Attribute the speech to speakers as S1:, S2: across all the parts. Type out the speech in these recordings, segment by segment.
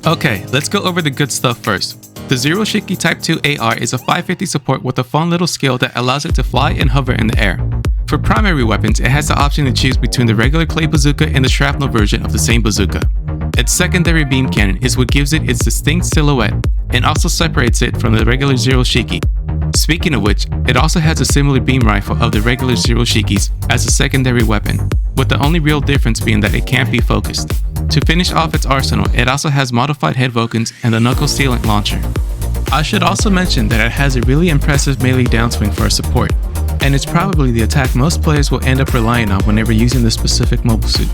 S1: Okay, let's go over the good stuff first. The Zero-Shiki Type 2 AR is a 550 support with a fun little skill that allows it to fly and hover in the air. For primary weapons, it has the option to choose between the regular clay bazooka and the shrapnel version of the same bazooka. Its secondary beam cannon is what gives it its distinct silhouette and also separates it from the regular Zero-Shiki. Speaking of which, it also has a similar beam rifle of the regular Zero-Shikis as a secondary weapon, with the only real difference being that it can't be focused. To finish off its arsenal, it also has modified head Vulcans and the knuckle sealant launcher. I should also mention that it has a really impressive melee downswing for a support, and it's probably the attack most players will end up relying on whenever using this specific mobile suit.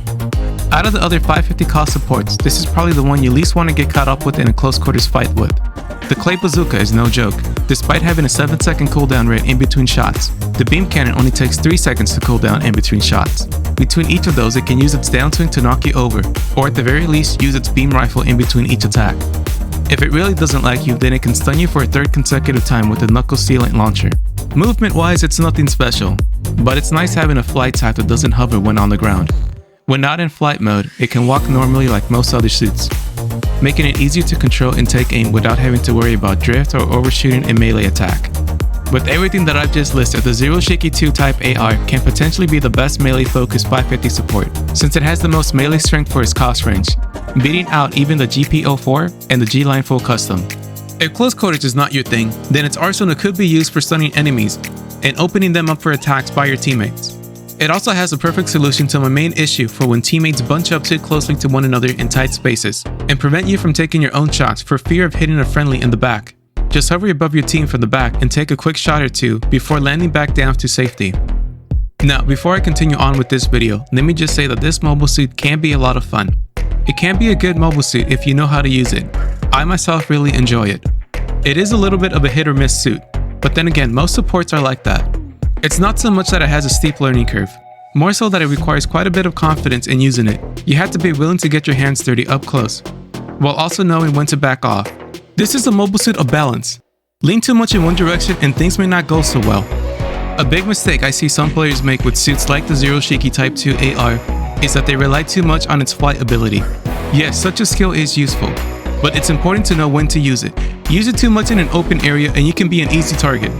S1: Out of the other 550 cost supports, this is probably the one you least want to get caught up with in a close quarters fight with. The clay bazooka is no joke. Despite having a 7-second cooldown rate in between shots, the beam cannon only takes 3 seconds to cool down in between shots. Between each of those, it can use its downswing to knock you over, or at the very least use its beam rifle in between each attack. If it really doesn't like you, then it can stun you for a third consecutive time with the knuckle sealant launcher. Movement wise, it's nothing special, but it's nice having a flight type that doesn't hover when on the ground. When not in flight mode, it can walk normally like most other suits, making it easier to control and take aim without having to worry about drift or overshooting a melee attack. With everything that I've just listed, the Zero-Shiki 2 Type AR can potentially be the best melee-focused 550 support, since it has the most melee strength for its cost range, beating out even the GBO2 and the G-Line Full Custom. If close quarters is not your thing, then its arsenal could be used for stunning enemies and opening them up for attacks by your teammates. It also has a perfect solution to my main issue for when teammates bunch up too closely to one another in tight spaces and prevent you from taking your own shots for fear of hitting a friendly in the back. Just hover above your team from the back and take a quick shot or two before landing back down to safety. Now, before I continue on with this video, let me just say that this mobile suit can be a lot of fun. It can be a good mobile suit if you know how to use it. I myself really enjoy it. It is a little bit of a hit or miss suit, but then again, most supports are like that. It's not so much that it has a steep learning curve, more so that it requires quite a bit of confidence in using it. You have to be willing to get your hands dirty up close, while also knowing when to back off. This is a mobile suit of balance. Lean too much in one direction and things may not go so well. A big mistake I see some players make with suits like the Zero-Shiki Type 2 AR is that they rely too much on its flight ability. Yes, such a skill is useful, but it's important to know when to use it. Use it too much in an open area and you can be an easy target.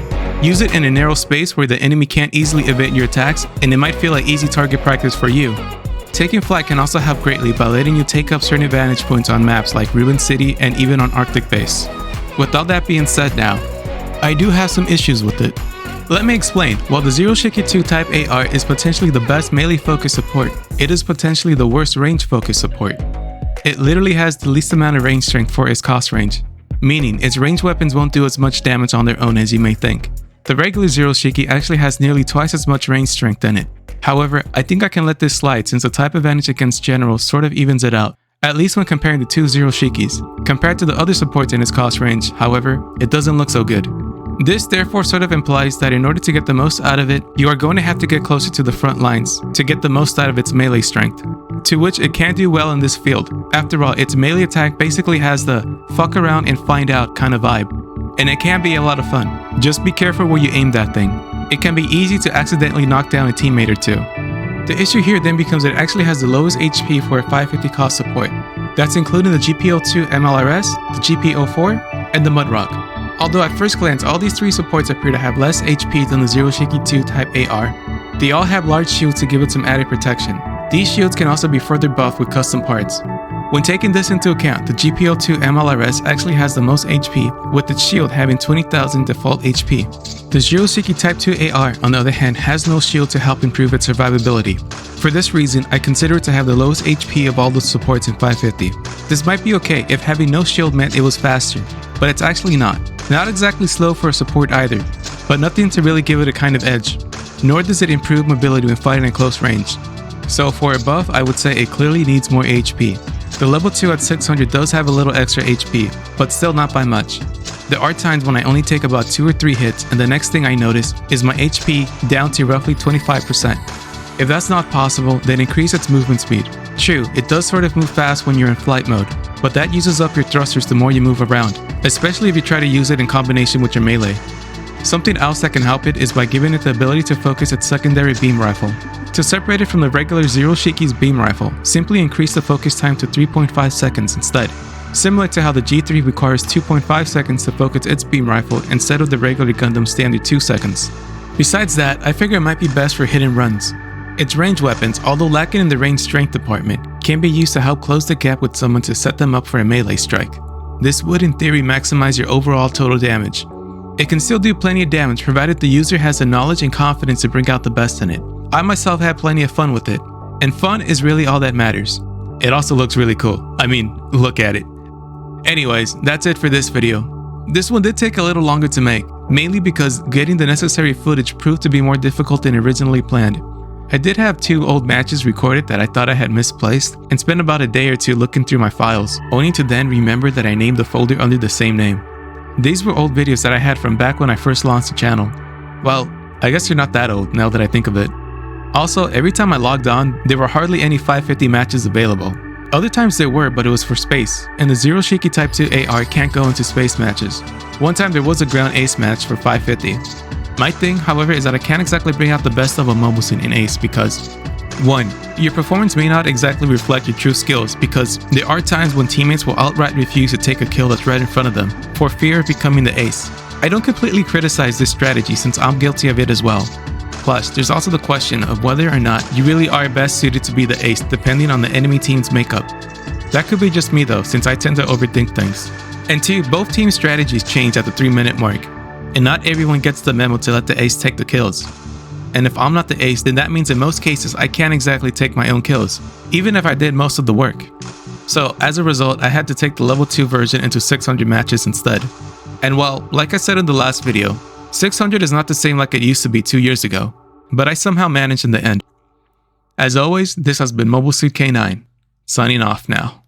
S1: Use it in a narrow space where the enemy can't easily evade your attacks and it might feel like easy target practice for you. Taking flight can also help greatly by letting you take up certain vantage points on maps like Ruin City and even on Arctic Base. With all that being said now, I do have some issues with it. Let me explain. While the Zero-Shiki 2 Type AR is potentially the best melee-focused support, it is potentially the worst range-focused support. It literally has the least amount of range strength for its cost range, meaning its ranged weapons won't do as much damage on their own as you may think. The regular Zero-Shiki actually has nearly twice as much range strength in it. However, I think I can let this slide since the type advantage against generals sort of evens it out, at least when comparing the two Zero-Shikis. Compared to the other supports in its cost range, however, it doesn't look so good. This therefore sort of implies that in order to get the most out of it, you are going to have to get closer to the front lines to get the most out of its melee strength, to which it can do well in this field. After all, its melee attack basically has the fuck around and find out kind of vibe, and it can be a lot of fun. Just be careful where you aim that thing. It can be easy to accidentally knock down a teammate or two. The issue here then becomes that it actually has the lowest HP for a 550 cost support. That's including the GBO2 MLRS, the GBO4, and the Mudrock. Although at first glance all these three supports appear to have less HP than the Zero-Shiki 2 Type AR, they all have large shields to give it some added protection. These shields can also be further buffed with custom parts. When taking this into account, the GBO2 MLRS actually has the most HP, with its shield having 20,000 default HP. The Zero-Shiki Type 2 AR, on the other hand, has no shield to help improve its survivability. For this reason, I consider it to have the lowest HP of all the supports in 550. This might be okay if having no shield meant it was faster, but it's actually not. Not exactly slow for a support either, but nothing to really give it a kind of edge, nor does it improve mobility when fighting at close range. So for a buff, I would say it clearly needs more HP. The level 2 at 600 does have a little extra HP, but still not by much. There are times when I only take about 2 or 3 hits and the next thing I notice is my HP down to roughly 25%. If that's not possible, then increase its movement speed. True, it does sort of move fast when you're in flight mode, but that uses up your thrusters the more you move around, especially if you try to use it in combination with your melee. Something else that can help it is by giving it the ability to focus its secondary beam rifle. To separate it from the regular Zero-Shiki's beam rifle, simply increase the focus time to 3.5 seconds instead. similar to how the G3 requires 2.5 seconds to focus its beam rifle instead of the regular Gundam standard 2 seconds. Besides that, I figure it might be best for hit and runs. Its ranged weapons, although lacking in the range strength department, can be used to help close the gap with someone to set them up for a melee strike. This would in theory maximize your overall total damage. It can still do plenty of damage provided the user has the knowledge and confidence to bring out the best in it. I myself had plenty of fun with it, and fun is really all that matters. It also looks really cool. I mean, look at it. Anyways, that's it for this video. This one did take a little longer to make, mainly because getting the necessary footage proved to be more difficult than originally planned. I did have 2 old matches recorded that I thought I had misplaced and spent about a day or 2 looking through my files, only to then remember that I named the folder under the same name. These were old videos that I had from back when I first launched the channel. Well, I guess they're not that old now that I think of it. Also, every time I logged on, there were hardly any 550 matches available. Other times there were, but it was for space, and the Zero-Shiki Type 2 AR can't go into space matches. One time there was a ground ace match for 550. My thing, however, is that I can't exactly bring out the best of a mobile suit in ace because 1. Your performance may not exactly reflect your true skills because there are times when teammates will outright refuse to take a kill that's right in front of them for fear of becoming the ace. I don't completely criticize this strategy since I'm guilty of it as well. Plus, there's also the question of whether or not you really are best suited to be the ace depending on the enemy team's makeup. That could be just me though, since I tend to overthink things. And 2, both team strategies change at the 3-minute mark, and not everyone gets the memo to let the ace take the kills. And if I'm not the ace, then that means in most cases I can't exactly take my own kills, even if I did most of the work. So as a result, I had to take the level 2 version into 600 matches instead. And well, like I said in the last video, 600 is not the same like it used to be 2 years ago, but I somehow managed in the end. As always, this has been Mobile Suit K9, signing off now.